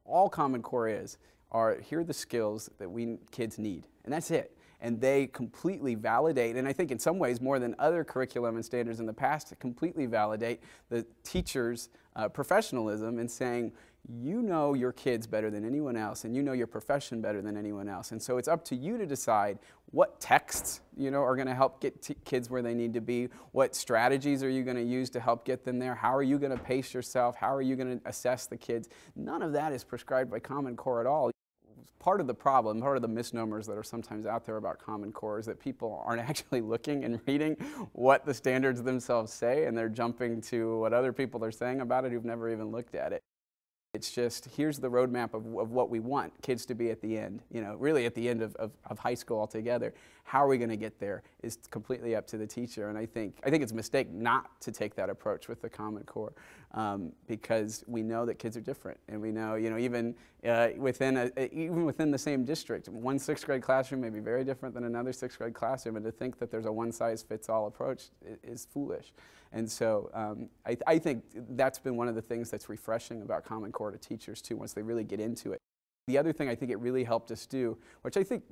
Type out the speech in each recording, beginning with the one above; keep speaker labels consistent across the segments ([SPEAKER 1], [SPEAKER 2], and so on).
[SPEAKER 1] All Common Core are here are the skills that kids need, and that's it. And they completely validate, and I think in some ways more than other curriculum and standards in the past, completely validate the teacher's professionalism in saying, you know your kids better than anyone else, and you know your profession better than anyone else. And so it's up to you to decide what texts, are going to help get kids where they need to be, what strategies are you going to use to help get them there, how are you going to pace yourself, how are you going to assess the kids. None of that is prescribed by Common Core at all. Part of the problem, part of the misnomers that are sometimes out there about Common Core is that people aren't actually looking and reading what the standards themselves say, and they're jumping to what other people are saying about it who've never even looked at it. It's just, here's the roadmap of what we want kids to be at the end, really at the end of high school altogether. How are we going to get there is completely up to the teacher, and I think it's a mistake not to take that approach with the Common Core, because we know that kids are different, and we know, even within the same district, one sixth grade classroom may be very different than another sixth grade classroom, and to think that there's a one-size-fits-all approach is foolish. And so I think that's been one of the things that's refreshing about Common Core to teachers too, once they really get into it. The other thing I think it really helped us do, which I think,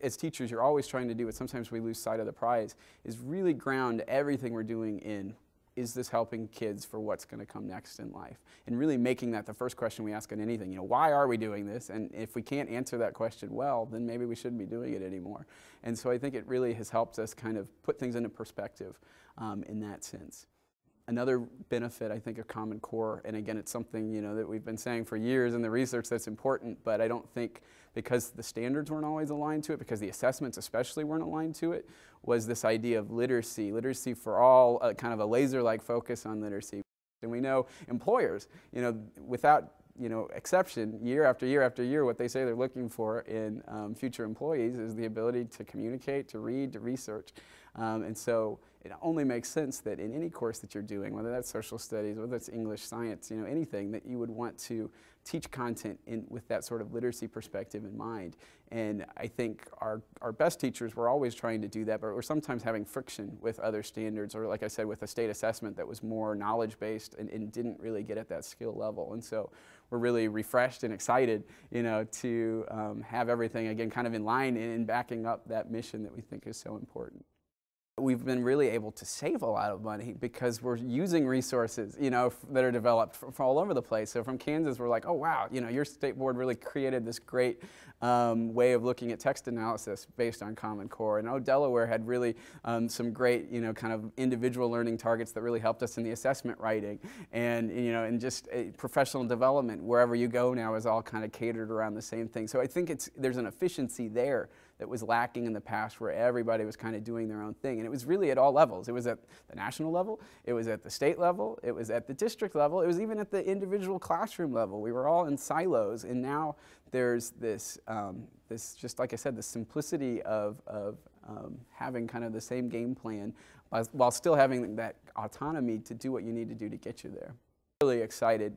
[SPEAKER 1] as teachers you're always trying to do, but sometimes we lose sight of the prize, is really ground everything we're doing in, is this helping kids for what's going to come next in life? And really making that the first question we ask on anything, why are we doing this? And if we can't answer that question well, then maybe we shouldn't be doing it anymore. And so I think it really has helped us kind of put things into perspective in that sense. Another benefit, I think, of Common Core, and again, it's something, that we've been saying for years in the research that's important, but I don't think because the standards weren't always aligned to it, because the assessments especially weren't aligned to it, was this idea of literacy for all, kind of a laser-like focus on literacy. And we know employers, without exception, year after year after year, what they say they're looking for in future employees is the ability to communicate, to read, to research. And so it only makes sense that in any course that you're doing, whether that's social studies, whether that's English, science, anything, that you would want to teach content with that sort of literacy perspective in mind. And I think our best teachers were always trying to do that, but we're sometimes having friction with other standards, or like I said, with a state assessment that was more knowledge-based and didn't really get at that skill level. And so we're really refreshed and excited, to have everything, again, kind of in line and backing up that mission that we think is so important. We've been really able to save a lot of money because we're using resources, that are developed from all over the place. So from Kansas, we're like, oh wow, your state board really created this great way of looking at text analysis based on Common Core. And Delaware had really some great, kind of individual learning targets that really helped us in the assessment writing. And, and just professional development, wherever you go now, is all kind of catered around the same thing. So I think there's an efficiency there that was lacking in the past, where everybody was kind of doing their own thing. And it was really at all levels. It was at the national level, it was at the state level, it was at the district level, it was even at the individual classroom level. We were all in silos, and now there's this, just like I said, the simplicity of having kind of the same game plan while still having that autonomy to do what you need to do to get you there. Really excited.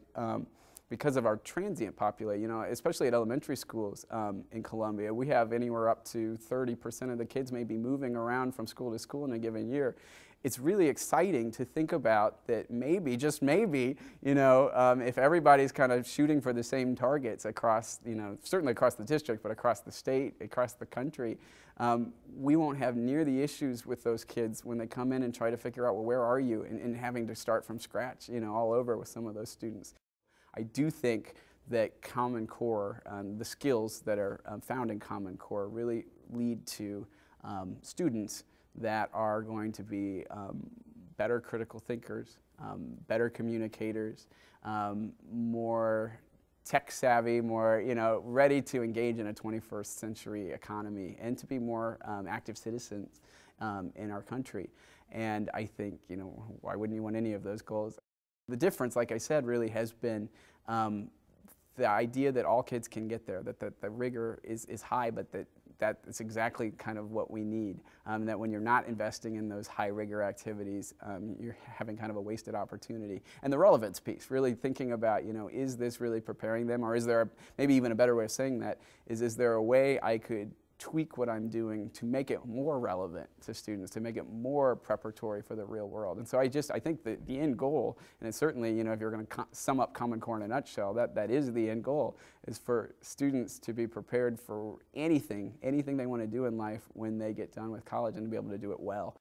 [SPEAKER 1] Because of our transient population, especially at elementary schools in Columbia, we have anywhere up to 30% of the kids may be moving around from school to school in a given year. It's really exciting to think about that maybe, just maybe, if everybody's kind of shooting for the same targets across, certainly across the district, but across the state, across the country, we won't have near the issues with those kids when they come in and try to figure out, well, where are you? And having to start from scratch, all over with some of those students. I do think that Common Core, the skills that are found in Common Core, really lead to students that are going to be better critical thinkers, better communicators, more tech savvy, more ready to engage in a 21st century economy, and to be more active citizens in our country. And I think, why wouldn't you want any of those goals? The difference, like I said, really has been the idea that all kids can get there, that the rigor is high, but that's exactly kind of what we need. That when you're not investing in those high rigor activities, you're having kind of a wasted opportunity. And the relevance piece, really thinking about, is this really preparing them, or is there maybe even a better way of saying that, is there a way I could tweak what I'm doing to make it more relevant to students, to make it more preparatory for the real world. And so I think that the end goal, and it's certainly, you know, if you're going to sum up Common Core in a nutshell, that is the end goal, is for students to be prepared for anything they want to do in life when they get done with college, and to be able to do it well.